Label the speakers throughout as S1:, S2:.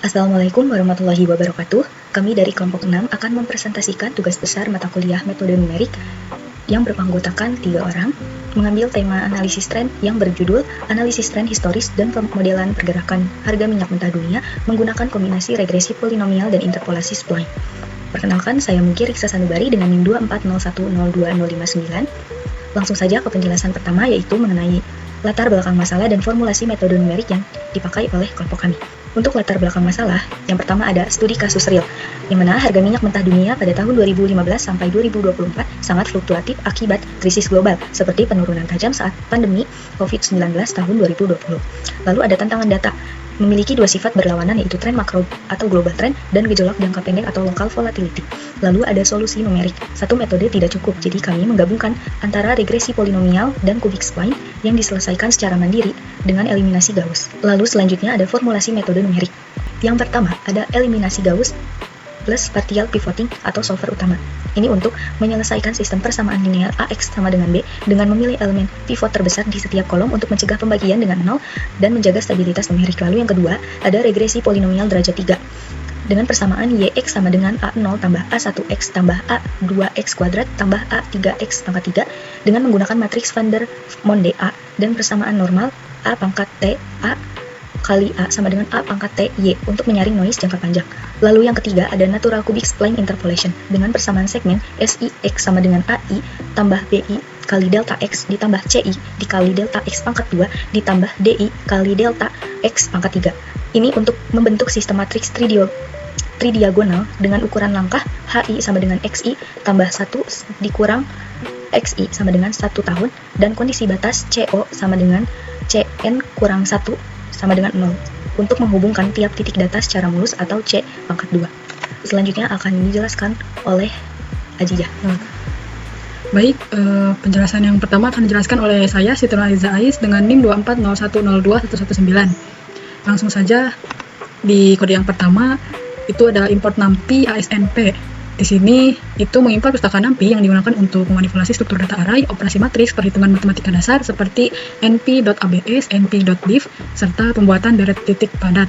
S1: Assalamualaikum warahmatullahi wabarakatuh. Kami dari kelompok 6 akan mempresentasikan tugas besar mata kuliah metode numerik yang beranggotakan 3 orang, mengambil tema analisis tren yang berjudul Analisis Tren Historis dan Pemodelan Pergerakan Harga Minyak Mentah Dunia menggunakan kombinasi regresi polinomial dan interpolasi spline. Perkenalkan, saya Mugi Riksa Sanubari dengan NIM 240102059. Langsung saja ke penjelasan pertama, yaitu mengenai latar belakang masalah dan formulasi metode numerik yang dipakai oleh kelompok kami. Untuk latar belakang masalah, yang pertama ada studi kasus real, yang mana harga minyak mentah dunia pada tahun 2015 sampai 2024 sangat fluktuatif akibat krisis global, seperti penurunan tajam saat pandemi COVID-19 tahun 2020. Lalu ada tantangan data, memiliki dua sifat berlawanan, yaitu tren makro atau global trend dan gejolak jangka pendek atau local volatility. Lalu ada solusi numerik. Satu metode tidak cukup, jadi kami menggabungkan antara regresi polinomial dan kubik spline yang diselesaikan secara mandiri dengan eliminasi Gauss. Lalu selanjutnya ada formulasi metode numerik. Yang pertama ada eliminasi Gauss plus partial pivoting atau solver utama. Ini untuk menyelesaikan sistem persamaan linear AX sama dengan B dengan memilih elemen pivot terbesar di setiap kolom untuk mencegah pembagian dengan 0 dan menjaga stabilitas numerik. Lalu yang kedua, ada regresi polinomial derajat 3 dengan persamaan YX sama dengan A0 tambah A1X tambah A2X kuadrat tambah A3X pangkat 3 dengan menggunakan matriks van der Monde A dan persamaan normal A pangkat T A kali A sama dengan A pangkat T Y untuk menyaring noise jangka panjang. Lalu yang ketiga ada natural cubic spline interpolation dengan persamaan segmen SIX sama dengan AI tambah BI kali delta X ditambah CI dikali delta X pangkat 2 ditambah DI kali delta X pangkat 3. Ini untuk membentuk sistem matriks tridiagonal dengan ukuran langkah HI sama dengan XI tambah 1 dikurang XI sama dengan 1 tahun dan kondisi batas CO sama dengan CN kurang 1 sama dengan 0 untuk menghubungkan tiap titik data secara mulus atau C pangkat 2. Selanjutnya akan dijelaskan oleh Ajijah.
S2: Baik, penjelasan yang pertama akan dijelaskan oleh saya, Siti Nurhaliza Ais, dengan NIM 240102119. Langsung saja di kode yang pertama itu ada import NumPy ASNP. Di sini itu mengimpor pustaka NumPy yang digunakan untuk memanipulasi struktur data array, operasi matriks, perhitungan matematika dasar seperti np.abs, np.diff, serta pembuatan deret titik padat,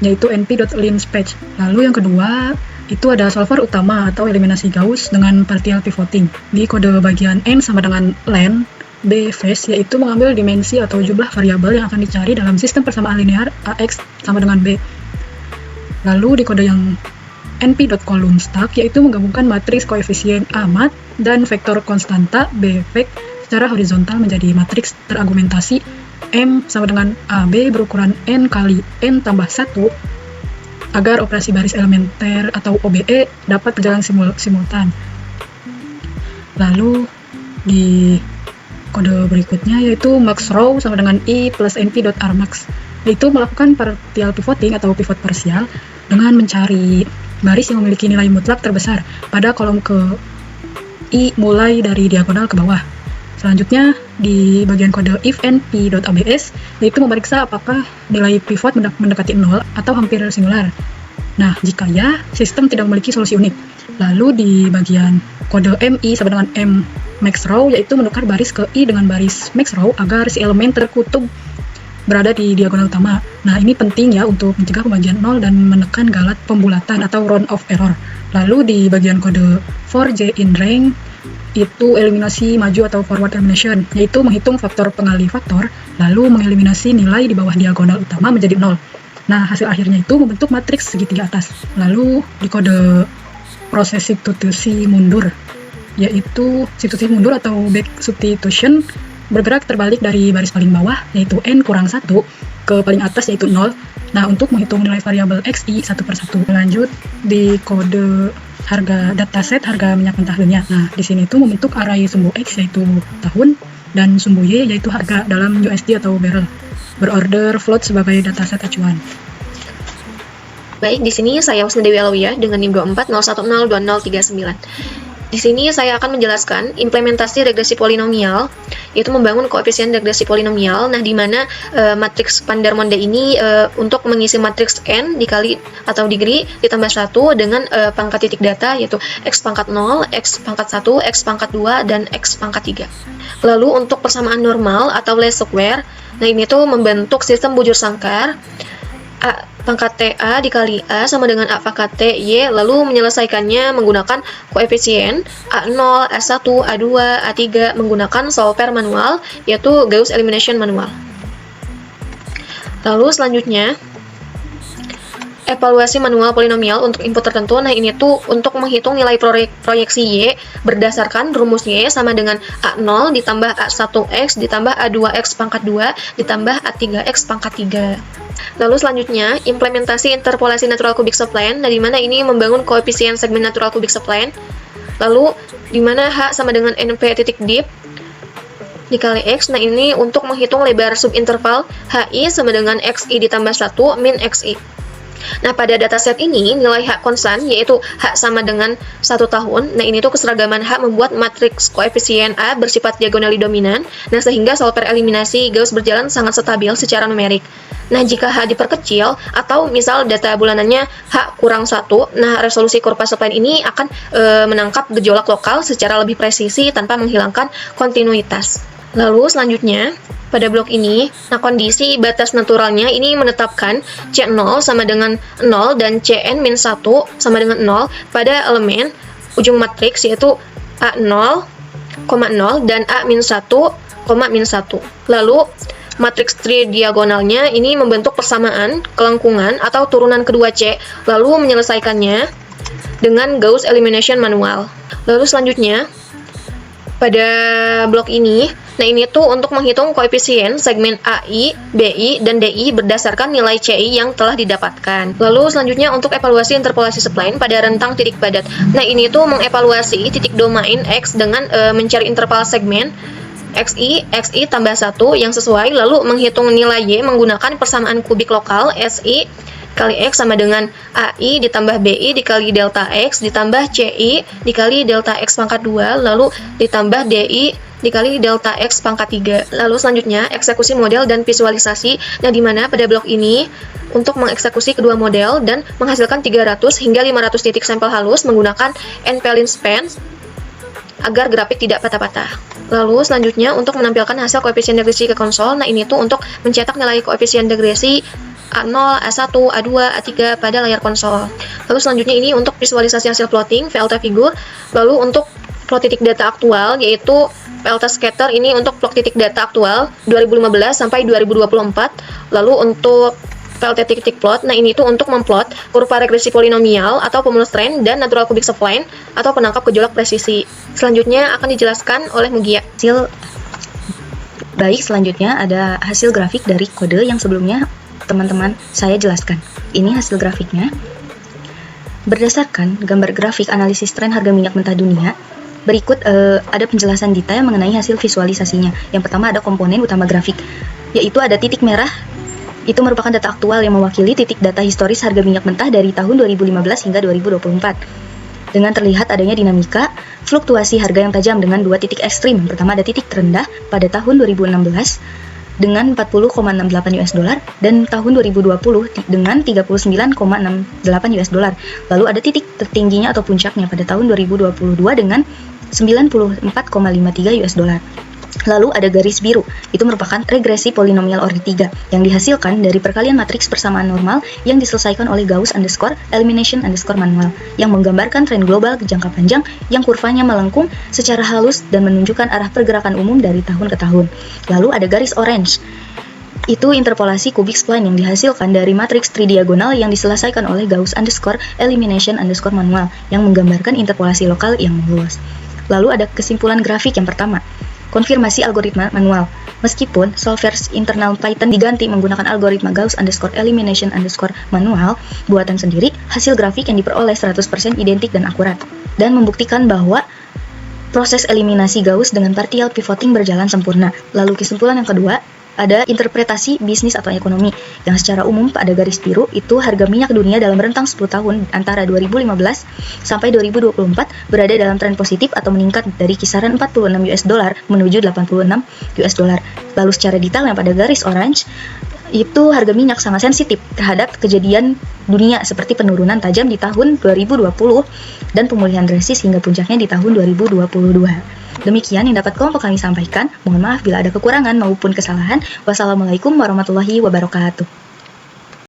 S2: yaitu np.linspace. Lalu yang kedua itu ada solver utama atau eliminasi Gauss dengan partial pivoting. Di kode bagian n sama dengan len, b phase, yaitu mengambil dimensi atau jumlah variabel yang akan dicari dalam sistem persamaan linear AX sama dengan B. Lalu di kode yang np.column-stack, yaitu menggabungkan matriks koefisien A mat dan vektor konstanta B vec secara horizontal menjadi matriks terargumentasi M sama dengan AB berukuran N kali N tambah 1 agar operasi baris elementer atau OBE dapat berjalan simultan. Lalu di kode berikutnya yaitu maxrow sama dengan I plus np.rmax, yaitu melakukan partial pivoting atau pivot parsial dengan mencari baris yang memiliki nilai mutlak terbesar pada kolom ke I mulai dari diagonal ke bawah. Selanjutnya di bagian kode if np.abs, yaitu memeriksa apakah nilai pivot mendekati 0 atau hampir singular. Nah, jika ya, sistem tidak memiliki solusi unik. Lalu di bagian kode mi sama dengan m maxrow, yaitu menukar baris ke I dengan baris maxrow agar si elemen terkutub berada di diagonal utama. Nah, ini penting ya untuk mencegah pembagian 0 dan menekan galat pembulatan atau round of error. Lalu di bagian kode for J in rank itu eliminasi maju atau forward elimination, yaitu menghitung faktor pengali faktor lalu mengeliminasi nilai di bawah diagonal utama menjadi 0. Nah, hasil akhirnya itu membentuk matriks segitiga atas. Lalu di kode proses substitusi mundur, yaitu substitusi mundur atau back substitution, bergerak terbalik dari baris paling bawah, yaitu N kurang 1, ke paling atas, yaitu 0. Nah, untuk menghitung nilai variabel XI satu per satu. Lanjut di kode harga dataset harga minyak mentah dunia. Nah, di sini itu membentuk array sumbu X, yaitu tahun, dan sumbu Y, yaitu harga dalam USD atau barrel. Berorder float sebagai dataset acuan.
S3: Baik, di sini saya Husni Dewi Alawiyah dengan NIM 240102039. Di sini saya akan menjelaskan implementasi regresi polinomial, yaitu membangun koefisien regresi polinomial. Nah, di mana matriks van der Monde ini untuk mengisi matriks n dikali atau degree ditambah 1 dengan pangkat titik data, yaitu x pangkat 0, x pangkat 1, x pangkat 2, dan x pangkat 3. Lalu untuk persamaan normal atau least square, nah ini tuh membentuk sistem bujur sangkar A pangkat T A dikali A sama dengan A pangkat T Y, lalu menyelesaikannya menggunakan koefisien A0, A1, A2, A3 menggunakan solver manual, yaitu Gauss elimination manual. Lalu selanjutnya, evaluasi manual polinomial untuk input tertentu. Nah, ini tuh untuk menghitung nilai proyeksi Y berdasarkan rumus Y sama dengan A0 ditambah A1X ditambah A2X pangkat 2 ditambah A3X pangkat 3. Lalu selanjutnya, implementasi interpolasi natural cubic spline. Nah, di mana ini membangun koefisien segmen natural cubic spline. Lalu, di mana H sama dengan NP titik deep dikali X. Nah, ini untuk menghitung lebar subinterval HI sama dengan XI ditambah 1 min XI. Nah, pada dataset ini nilai H konstan, yaitu H sama dengan 1 tahun. Nah, ini tuh keseragaman H membuat matriks koefisien A bersifat diagonali dominan. Nah, sehingga solver eliminasi Gauss berjalan sangat stabil secara numerik. Nah, jika H diperkecil, atau misal data bulanannya H kurang 1, nah resolusi kurva spline ini akan menangkap gejolak lokal secara lebih presisi tanpa menghilangkan kontinuitas. Lalu selanjutnya, pada blok ini, nah kondisi batas naturalnya ini menetapkan C0 sama dengan 0 dan Cn-1 sama dengan 0 pada elemen ujung matriks yaitu A0, 0 dan A-1, -1. Lalu, matriks tridiagonalnya ini membentuk persamaan, kelengkungan, atau turunan kedua C, lalu menyelesaikannya dengan Gauss elimination manual. Lalu selanjutnya, pada blok ini, nah ini tuh untuk menghitung koefisien segmen AI, BI, dan DI berdasarkan nilai CI yang telah didapatkan. Lalu selanjutnya untuk evaluasi interpolasi spline pada rentang titik padat. Nah ini tuh mengevaluasi titik domain X dengan mencari interval segmen XI tambah 1 yang sesuai, lalu menghitung nilai Y menggunakan persamaan kubik lokal SI kali X sama dengan AI ditambah BI dikali delta X ditambah CI dikali delta X pangkat 2 lalu ditambah DI dikali delta X pangkat 3. Lalu selanjutnya eksekusi model dan visualisasi. Nah, di mana pada blok ini untuk mengeksekusi kedua model dan menghasilkan 300 hingga 500 titik sampel halus menggunakan NP-Lin span agar grafik tidak patah-patah. Lalu selanjutnya untuk menampilkan hasil koefisien degresi ke konsol. Nah, ini tuh untuk mencetak nilai koefisien degresi A0, A1, A2, A3 pada layar konsol. Lalu selanjutnya ini untuk visualisasi hasil plotting, VLT figure. Lalu untuk plot titik data aktual, yaitu VLT scatter ini untuk plot titik data aktual 2015 sampai 2024. Lalu untuk VLT titik plot, nah ini tuh untuk memplot kurva regresi polinomial atau pemulus tren dan natural cubic spline atau penangkap gejolak presisi. Selanjutnya akan dijelaskan oleh Mugia.
S1: Baik, selanjutnya ada hasil grafik dari kode yang sebelumnya teman-teman saya jelaskan. Ini hasil grafiknya. Berdasarkan gambar grafik analisis tren harga minyak mentah dunia, berikut ada penjelasan detail mengenai hasil visualisasinya. Yang pertama ada komponen utama grafik, yaitu ada titik merah. Itu merupakan data aktual yang mewakili titik data historis harga minyak mentah dari tahun 2015 hingga 2024. Dengan terlihat adanya dinamika fluktuasi harga yang tajam dengan dua titik ekstrim. Yang pertama ada titik terendah pada tahun 2016 dengan 40,68 US dollar dan tahun 2020 dengan 39,68 US dollar. Lalu ada titik tertingginya atau puncaknya pada tahun 2022 dengan 94,53 US dollar. Lalu ada garis biru, itu merupakan regresi polinomial orde 3 yang dihasilkan dari perkalian matriks persamaan normal yang diselesaikan oleh Gauss underscore elimination underscore manual yang menggambarkan tren global ke jangka panjang yang kurvanya melengkung secara halus dan menunjukkan arah pergerakan umum dari tahun ke tahun. Lalu ada garis orange, itu interpolasi cubic spline yang dihasilkan dari matriks tridiagonal yang diselesaikan oleh Gauss underscore elimination underscore manual yang menggambarkan interpolasi lokal yang mulus. Lalu ada kesimpulan grafik yang pertama. Konfirmasi algoritma manual. Meskipun solvers internal Python diganti menggunakan algoritma Gauss underscore elimination underscore manual buatan sendiri, hasil grafik yang diperoleh 100% identik dan akurat, dan membuktikan bahwa proses eliminasi Gauss dengan partial pivoting berjalan sempurna. Lalu kesimpulan yang kedua, ada interpretasi bisnis atau ekonomi yang secara umum pada garis biru itu harga minyak dunia dalam rentang 10 tahun antara 2015 sampai 2024 berada dalam tren positif atau meningkat dari kisaran 46 US dollar menuju 86 US dollar. Lalu secara detail yang pada garis orange itu harga minyak sangat sensitif terhadap kejadian dunia seperti penurunan tajam di tahun 2020 dan pemulihan drastis hingga puncaknya di tahun 2022. Demikian yang dapat kelompok kami sampaikan. Mohon maaf bila ada kekurangan maupun kesalahan. Wassalamualaikum warahmatullahi wabarakatuh.